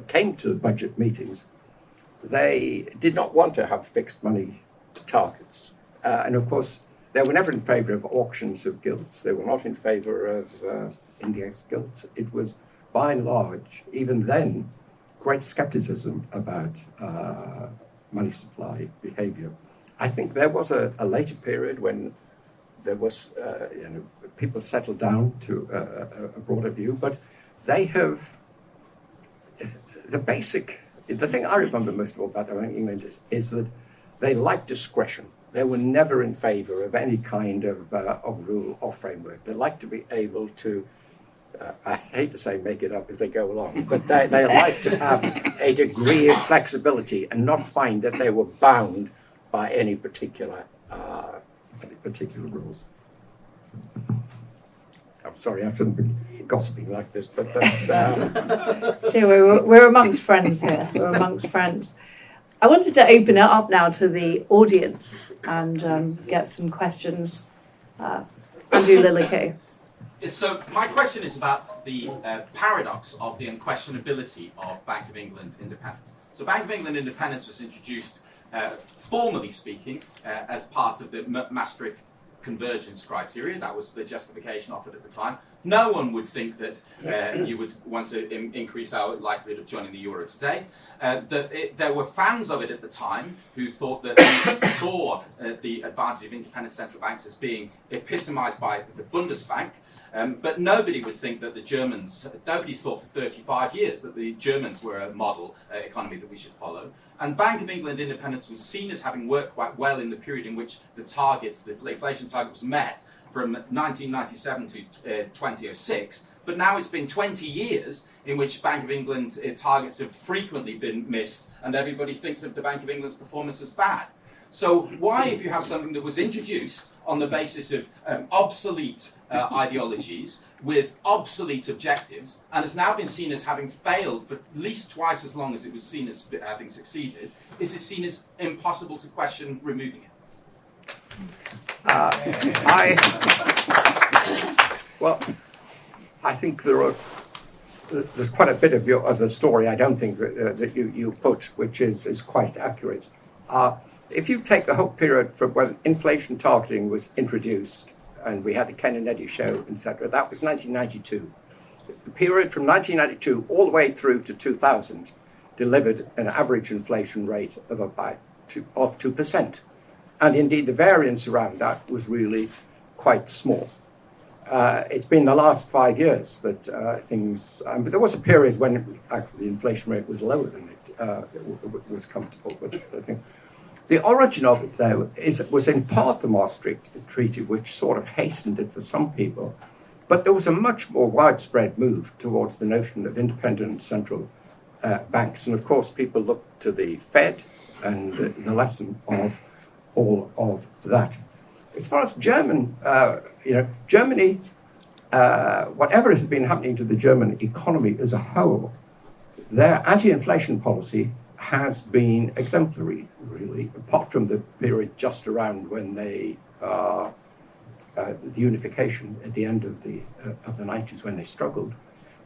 Speaker 2: came to the budget meetings, they did not want to have fixed money targets. And of course, they were never in favour of auctions of gilts. They were not in favour of index gilts. It was, by and large, even then, great scepticism about money supply behaviour. I think there was a later period when there was, people settled down to a broader view, but they have, the thing I remember most of all about the Bank of England is that they like discretion. they were never in favour of any kind of rule or framework. They like to be able to, I hate to say make it up as they go along, but they like to have a degree of flexibility and not find that they were bound by any particular rules. I'm sorry, I shouldn't be gossiping like this, but that's...
Speaker 5: We're amongst friends here. We're amongst friends. I wanted to open it up now to the audience and get some questions. Andrew Lillico.
Speaker 6: So my question is about the paradox of the unquestionability of Bank of England independence. So Bank of England independence was introduced, formally speaking, as part of the Maastricht convergence criteria. That was the justification offered at the time. No one would think that you would want to increase our likelihood of joining the euro today. There were fans of it at the time who thought that they saw the advantage of independent central banks as being epitomised by the Bundesbank. But nobody would think that the Germans, nobody's thought for 35 years that the Germans were a model economy that we should follow. And Bank of England independence was seen as having worked quite well in the period in which the targets, the inflation target was met from 1997 to 2006. But now it's been 20 years in which Bank of England targets have frequently been missed, and everybody thinks of the Bank of England's performance as bad. So why, if you have something that was introduced on the basis of obsolete ideologies with obsolete objectives and has now been seen as having failed for at least twice as long as it was seen as having succeeded, is it seen as impossible to question removing it?
Speaker 2: I think there's quite a bit of the story I don't think that you put, which is quite accurate. If you take the whole period from when inflation targeting was introduced, and we had the Ken and Eddie show, etc., that was 1992. The period from 1992 all the way through to 2000 delivered an average inflation rate of about 2%. And indeed, the variance around that was really quite small. It's been the last 5 years that but there was a period when actually the inflation rate was lower than it was comfortable with, I think. The origin of it, though, was in part the Maastricht Treaty, which sort of hastened it for some people. But there was a much more widespread move towards the notion of independent central banks. And of course, people looked to the Fed and the lesson of all of that. As far as Germany, whatever has been happening to the German economy as a whole, their anti-inflation policy has been exemplary, really, apart from the period just around when the unification at the end of the 90s when they struggled.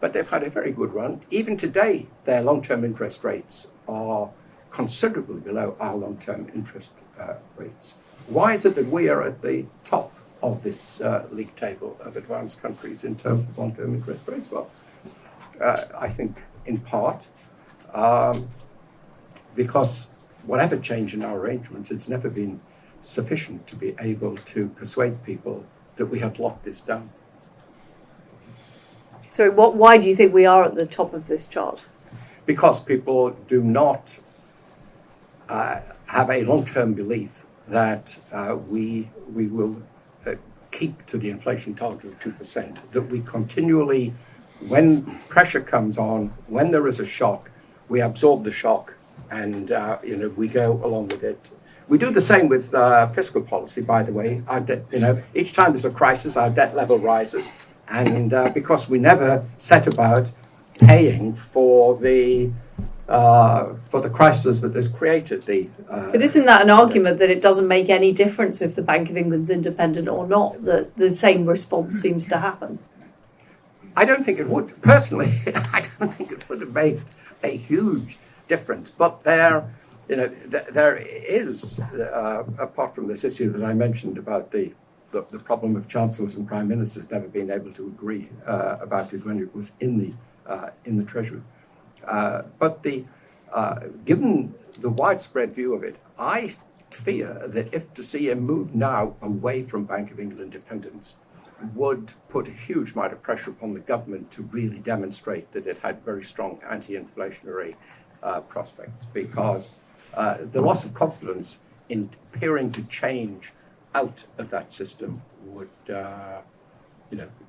Speaker 2: But they've had a very good run. Even today, their long-term interest rates are considerably below our long-term interest rates. Why is it that we are at the top of this league table of advanced countries in terms of long-term interest rates? Well, I think in part because whatever change in our arrangements, it's never been sufficient to be able to persuade people that we have locked this down.
Speaker 5: So why do you think we are at the top of this chart?
Speaker 2: Because people do not have a long-term belief that we will keep to the inflation target of 2%, that we continually, when pressure comes on, when there is a shock, we absorb the shock and we go along with it. We do the same with fiscal policy, by the way. Our debt, each time there's a crisis, our debt level rises, and because we never set about paying for the crisis that has created the.
Speaker 5: But isn't that an argument that it doesn't make any difference if the Bank of England's independent or not? That the same response seems to happen.
Speaker 2: I don't think it would. Personally, I don't think it would have made a huge difference. But there is, apart from this issue that I mentioned about the problem of chancellors and prime ministers never being able to agree about it when it was in the Treasury. But given the widespread view of it, I fear that if to see a move now away from Bank of England independence would put a huge amount of pressure upon the government to really demonstrate that it had very strong anti-inflationary prospects, because the loss of confidence in appearing to change out of that system would,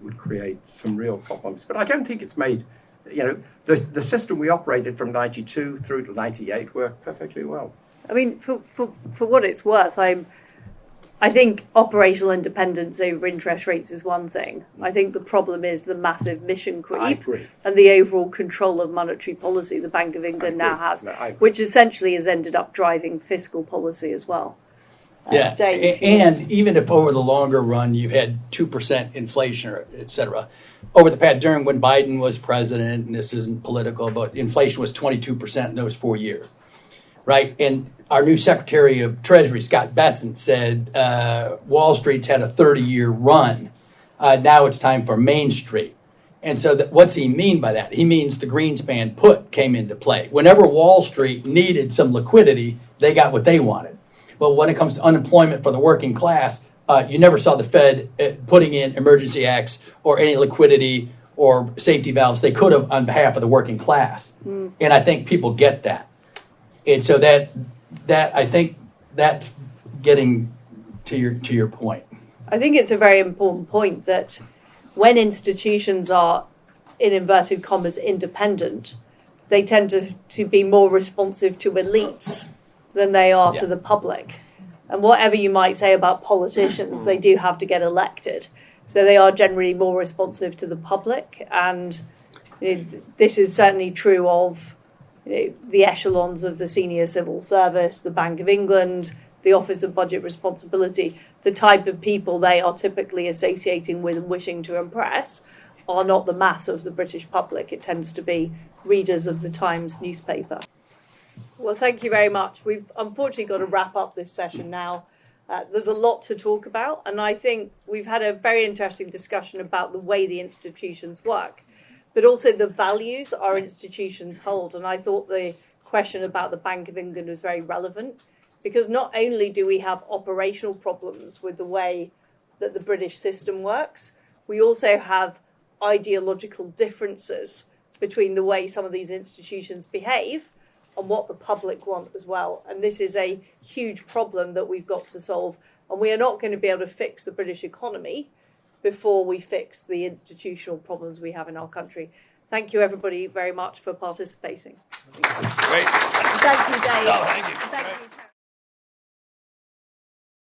Speaker 2: would create some real problems. But I don't think it's made, the system we operated from 92 through to 98 worked perfectly well.
Speaker 5: I mean, for what it's worth, I think operational independence over interest rates is one thing. I think the problem is the massive mission creep and the overall control of monetary policy the Bank of England now has, which essentially has ended up driving fiscal policy as well.
Speaker 4: Yeah,
Speaker 5: Dave,
Speaker 4: and even if over the longer run you had 2% inflation, or et cetera, over the past, during when Biden was president, and this isn't political, but inflation was 22% in those 4 years, right? And our new Secretary of Treasury, Scott Bessent, said Wall Street's had a 30-year run. Now it's time for Main Street. And so what's he mean by that? He means the Greenspan put came into play. Whenever Wall Street needed some liquidity, they got what they wanted. But when it comes to unemployment for the working class, you never saw the Fed putting in emergency acts or any liquidity or safety valves they could have on behalf of the working class. And I think people get that. And so that I think that's getting to your point.
Speaker 5: I think it's a very important point that when institutions are, in inverted commas, independent, they tend to be more responsive to elites than they are to the public. And whatever you might say about politicians, they do have to get elected. So they are generally more responsive to the public. And this is certainly true of the echelons of the senior civil service, the Bank of England, the Office of Budget Responsibility. The type of people they are typically associating with and wishing to impress are not the mass of the British public. It tends to be readers of the Times newspaper. Well, thank you very much. We've unfortunately got to wrap up this session now. There's a lot to talk about, and I think we've had a very interesting discussion about the way the institutions work, but also the values our institutions hold. And I thought the question about the Bank of England was very relevant, because not only do we have operational problems with the way that the British system works, we also have ideological differences between the way some of these institutions behave and what the public want as well. And this is a huge problem that we've got to solve. And we are not going to be able to fix the British economy before we fix the institutional problems we have in our country. Thank you, everybody, very much for participating.
Speaker 4: Great.
Speaker 5: Thank you, Dave.
Speaker 4: Oh, thank you.
Speaker 5: Thank you.